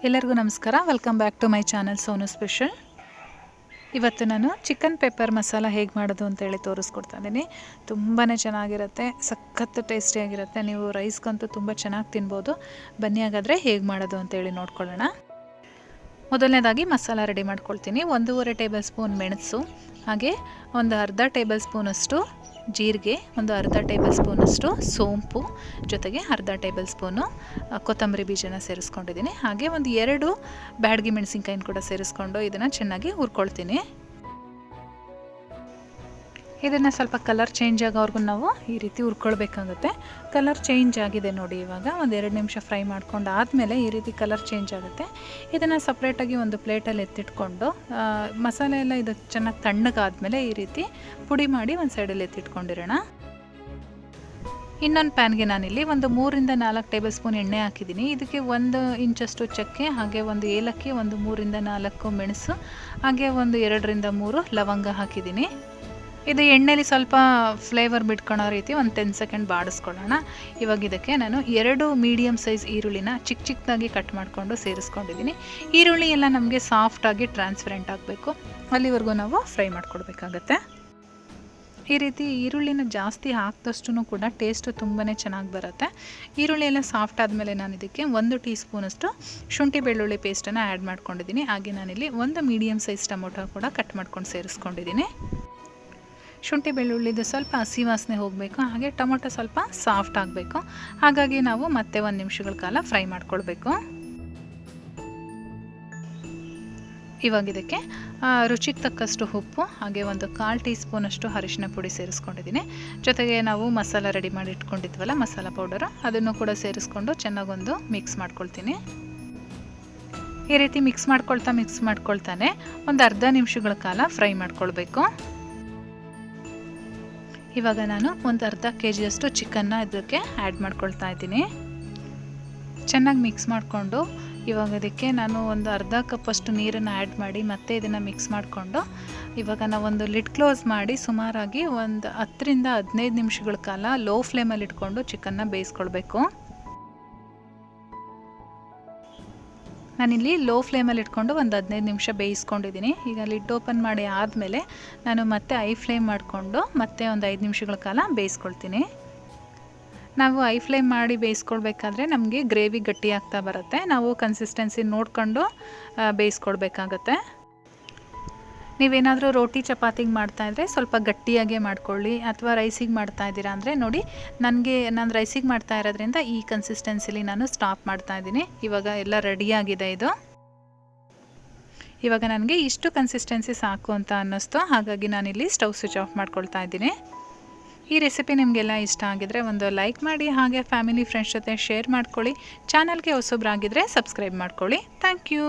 ಎಲ್ಲರಿಗೂ ನಮಸ್ಕಾರ. Welcome back to my channel Sonu special. ಇವತ್ತು ನಾನು ಚಿಕನ್ ಪೆಪ್ಪರ್ ಮಸಾಲ ಹೇಗೆ ಮಾಡೋದು ಅಂತೇಳಿ ತೋರಿಸ್ಕೊಡ್ತಾ ಇದ್ದೀನಿ. ತುಂಬಾ ಚೆನ್ನಾಗಿರುತ್ತೆ, ಸಖತ್ ಟೇಸ್ಟಿಯಾಗಿರುತ್ತೆ. ನೀವು ರೈಸ್ಗಂತೂ ತುಂಬ ಚೆನ್ನಾಗಿ ತಿನ್ಬೋದು. ಬನ್ನಿ ಹಾಗಾದರೆ ಹೇಗೆ ಮಾಡೋದು ಅಂತೇಳಿ ನೋಡ್ಕೊಳ್ಳೋಣ. ಮೊದಲನೇದಾಗಿ ಮಸಾಲ ರೆಡಿ ಮಾಡ್ಕೊಳ್ತೀನಿ. 1.5 ಟೇಬಲ್ ಸ್ಪೂನ್ ಮೆಣಸು, ಹಾಗೆ ಒಂದು ಅರ್ಧ ಟೇಬಲ್ ಸ್ಪೂನಷ್ಟು ಜೀರಿಗೆ, ಒಂದು ಅರ್ಧ ಟೇಬಲ್ ಸ್ಪೂನಷ್ಟು ಸೋಂಪು, ಜೊತೆಗೆ ಅರ್ಧ ಟೇಬಲ್ ಸ್ಪೂನು ಕೊತ್ತಂಬರಿ ಬೀಜನ ಸೇರಿಸ್ಕೊಂಡಿದ್ದೀನಿ. ಹಾಗೆ ಒಂದು 2 ಬ್ಯಾಡಗಿ ಮೆಣಸಿನ್ಕಾಯಿನ ಕೂಡ ಸೇರಿಸ್ಕೊಂಡು ಇದನ್ನು ಚೆನ್ನಾಗಿ ಹುರ್ಕೊಳ್ತೀನಿ. ಇದನ್ನು ಸ್ವಲ್ಪ ಕಲರ್ ಚೇಂಜ್ ಆಗೋವರೆಗೂ ನಾವು ಈ ರೀತಿ ಹುರ್ಕೊಳ್ಬೇಕಾಗುತ್ತೆ. ಕಲರ್ ಚೇಂಜ್ ಆಗಿದೆ ನೋಡಿ. ಇವಾಗ ಒಂದು 2 ನಿಮಿಷ ಫ್ರೈ ಮಾಡ್ಕೊಂಡು ಆದಮೇಲೆ ಈ ರೀತಿ ಕಲರ್ ಚೇಂಜ್ ಆಗುತ್ತೆ. ಇದನ್ನು ಸಪ್ರೇಟಾಗಿ ಒಂದು ಪ್ಲೇಟಲ್ಲಿ ಎತ್ತಿಟ್ಕೊಂಡು ಮಸಾಲೆ ಎಲ್ಲ ಇದು ಚೆನ್ನಾಗಿ ತಣ್ಣಗಾದ್ಮೇಲೆ ಈ ರೀತಿ ಪುಡಿ ಮಾಡಿ ಒಂದು ಸೈಡಲ್ಲಿ ಎತ್ತಿಟ್ಕೊಂಡಿರೋಣ. ಇನ್ನೊಂದು ಪ್ಯಾನ್ಗೆ ನಾನಿಲ್ಲಿ ಒಂದು 3 ರಿಂದ 4 ಟೇಬಲ್ ಸ್ಪೂನ್ ಎಣ್ಣೆ ಹಾಕಿದ್ದೀನಿ. ಇದಕ್ಕೆ 1 ಇಂಚಷ್ಟು ಚಕ್ಕೆ, ಹಾಗೆ ಒಂದು ಏಲಕ್ಕಿ, ಒಂದು 3 ರಿಂದ 4 ಮೆಣಸು, ಹಾಗೆ ಒಂದು 2 ರಿಂದ 3 ಲವಂಗ ಹಾಕಿದ್ದೀನಿ. ಇದು ಎಣ್ಣೆಲಿ ಸ್ವಲ್ಪ ಫ್ಲೇವರ್ ಬಿಟ್ಕೊಳ್ಳೋ ರೀತಿ ಒಂದು 10 ಸೆಕೆಂಡ್ ಬಾಡಿಸ್ಕೊಳ್ಳೋಣ. ಇವಾಗ ಇದಕ್ಕೆ ನಾನು 2 ಮೀಡಿಯಮ್ ಸೈಜ್ ಈರುಳ್ಳಿನ ಚಿಕ್ಕದಾಗಿ ಕಟ್ ಮಾಡಿಕೊಂಡು ಸೇರಿಸ್ಕೊಂಡಿದ್ದೀನಿ. ಈರುಳ್ಳಿ ಎಲ್ಲ ನಮಗೆ ಸಾಫ್ಟಾಗಿ ಟ್ರಾನ್ಸ್ಪರೆಂಟ್ ಆಗಬೇಕು, ಅಲ್ಲಿವರೆಗೂ ನಾವು ಫ್ರೈ ಮಾಡ್ಕೊಳ್ಬೇಕಾಗತ್ತೆ. ಈ ರೀತಿ ಈರುಳ್ಳಿನ ಜಾಸ್ತಿ ಹಾಕಿದಷ್ಟು ಕೂಡ ಟೇಸ್ಟು ತುಂಬಾ ಚೆನ್ನಾಗಿ ಬರುತ್ತೆ. ಈರುಳ್ಳಿ ಎಲ್ಲ ಸಾಫ್ಟ್ ಆದಮೇಲೆ ನಾನು ಇದಕ್ಕೆ 1 ಟೀ ಸ್ಪೂನಷ್ಟು ಶುಂಠಿ ಬೆಳ್ಳುಳ್ಳಿ ಪೇಸ್ಟನ್ನು ಆ್ಯಡ್ ಮಾಡ್ಕೊಂಡಿದ್ದೀನಿ. ಹಾಗೆ ನಾನಿಲ್ಲಿ 1 ಮೀಡಿಯಮ್ ಸೈಜ್ ಟೊಮೊಟೊ ಕೂಡ ಕಟ್ ಮಾಡ್ಕೊಂಡು ಸೇರಿಸ್ಕೊಂಡಿದ್ದೀನಿ. ಶುಂಠಿ ಬೆಳ್ಳುಳ್ಳಿದು ಸ್ವಲ್ಪ ಹಸಿ ವಾಸನೆ ಹೋಗಬೇಕು, ಹಾಗೆ ಟೊಮೊಟೊ ಸ್ವಲ್ಪ ಸಾಫ್ಟ್ ಆಗಬೇಕು. ಹಾಗಾಗಿ ನಾವು ಮತ್ತೆ 1 ನಿಮಿಷಗಳ ಕಾಲ ಫ್ರೈ ಮಾಡ್ಕೊಳ್ಬೇಕು. ಇವಾಗ ಇದಕ್ಕೆ ರುಚಿಗೆ ತಕ್ಕಷ್ಟು ಉಪ್ಪು, ಹಾಗೆ ಒಂದು 1/4 ಟೀ ಸ್ಪೂನಷ್ಟು ಅರಿಶಿನ ಪುಡಿ ಸೇರಿಸ್ಕೊಂಡಿದ್ದೀನಿ. ಜೊತೆಗೆ ನಾವು ಮಸಾಲ ರೆಡಿ ಮಾಡಿ ಇಟ್ಕೊಂಡಿದ್ವಲ್ಲ, ಮಸಾಲ ಪೌಡರು, ಅದನ್ನು ಕೂಡ ಸೇರಿಸ್ಕೊಂಡು ಚೆನ್ನಾಗೊಂದು ಮಿಕ್ಸ್ ಮಾಡ್ಕೊಳ್ತೀನಿ. ಈ ರೀತಿ ಮಿಕ್ಸ್ ಮಾಡ್ಕೊಳ್ತಾನೆ ಒಂದು ಅರ್ಧ ನಿಮಿಷಗಳ ಕಾಲ ಫ್ರೈ ಮಾಡ್ಕೊಳ್ಬೇಕು. ಇವಾಗ ನಾನು ಒಂದು ಅರ್ಧ ಕೆಜಿಯಷ್ಟು ಚಿಕನ್ನ ಇದಕ್ಕೆ ಆ್ಯಡ್ ಮಾಡ್ಕೊಳ್ತಾ ಇದ್ದೀನಿ. ಚೆನ್ನಾಗಿ ಮಿಕ್ಸ್ ಮಾಡಿಕೊಂಡು ಇವಾಗ ಇದಕ್ಕೆ ನಾನು ಒಂದು ಅರ್ಧ ಕಪ್ಪಷ್ಟು ನೀರನ್ನು ಆ್ಯಡ್ ಮಾಡಿ ಮತ್ತೆ ಇದನ್ನು ಮಿಕ್ಸ್ ಮಾಡಿಕೊಂಡು ಇವಾಗ ನಾವೊಂದು ಲಿಡ್ ಕ್ಲೋಸ್ ಮಾಡಿ ಸುಮಾರಾಗಿ ಒಂದು 10 ರಿಂದ 15 ನಿಮಿಷಗಳ ಕಾಲ ಲೋ ಫ್ಲೇಮಲ್ಲಿ ಇಟ್ಕೊಂಡು ಚಿಕನ್ನ ಬೇಯಿಸ್ಕೊಳ್ಬೇಕು. ನಾನಿಲ್ಲಿ ಲೋ ಫ್ಲೇಮಲ್ಲಿ ಇಟ್ಕೊಂಡು ಒಂದು 15 ನಿಮಿಷ ಬೇಯಿಸ್ಕೊಂಡಿದ್ದೀನಿ. ಈಗ ಲಿಡ್ ಓಪನ್ ಮಾಡಿ ಆದಮೇಲೆ ನಾನು ಮತ್ತೆ ಐ ಫ್ಲೇಮ್ ಮಾಡಿಕೊಂಡು ಮತ್ತೆ ಒಂದು 5 ನಿಮಿಷಗಳ ಕಾಲ ಬೇಯಿಸ್ಕೊಳ್ತೀನಿ. ನಾವು ಐ ಫ್ಲೇಮ್ ಮಾಡಿ ಬೇಯಿಸ್ಕೊಳ್ಬೇಕಾದ್ರೆ ನಮಗೆ ಗ್ರೇವಿ ಗಟ್ಟಿ ಆಗ್ತಾ ಬರುತ್ತೆ. ನಾವು ಕನ್ಸಿಸ್ಟೆನ್ಸಿ ನೋಡಿಕೊಂಡು ಬೇಯಿಸ್ಕೊಳ್ಬೇಕಾಗತ್ತೆ. ನೀವೇನಾದರೂ ರೋಟಿ ಚಪಾತಿಗೆ ಮಾಡ್ತಾಯಿದ್ರೆ ಸ್ವಲ್ಪ ಗಟ್ಟಿಯಾಗೆ ಮಾಡ್ಕೊಳ್ಳಿ, ಅಥವಾ ರೈಸಿಗೆ ಮಾಡ್ತಾ ಇದ್ದೀರಾ ಅಂದರೆ ನೋಡಿ, ನಾನು ರೈಸಿಗೆ ಮಾಡ್ತಾ ಇರೋದ್ರಿಂದ ಈ ಕನ್ಸಿಸ್ಟೆನ್ಸಿಲಿ ನಾನು ಸ್ಟಾಪ್ ಮಾಡ್ತಾ ಇದ್ದೀನಿ. ಇವಾಗ ಎಲ್ಲ ರೆಡಿಯಾಗಿದೆ ಇದು. ಇವಾಗ ನನಗೆ ಇಷ್ಟು ಕನ್ಸಿಸ್ಟೆನ್ಸಿ ಸಾಕು ಅಂತ ಅನ್ನಿಸ್ತು, ಹಾಗಾಗಿ ನಾನಿಲ್ಲಿ ಸ್ಟವ್ ಸ್ವಿಚ್ ಆಫ್ ಮಾಡ್ಕೊಳ್ತಾ ಇದ್ದೀನಿ. ಈ ರೆಸಿಪಿ ನಿಮಗೆಲ್ಲ ಇಷ್ಟ ಆಗಿದರೆ ಒಂದು ಲೈಕ್ ಮಾಡಿ, ಹಾಗೆ ಫ್ಯಾಮಿಲಿ ಫ್ರೆಂಡ್ಸ್ ಜೊತೆ ಶೇರ್ ಮಾಡ್ಕೊಳ್ಳಿ. ಚಾನಲ್ಗೆ ಹೊಸಬ್ರಾಗಿದ್ದರೆ ಸಬ್ಸ್ಕ್ರೈಬ್ ಮಾಡ್ಕೊಳ್ಳಿ. Thank you.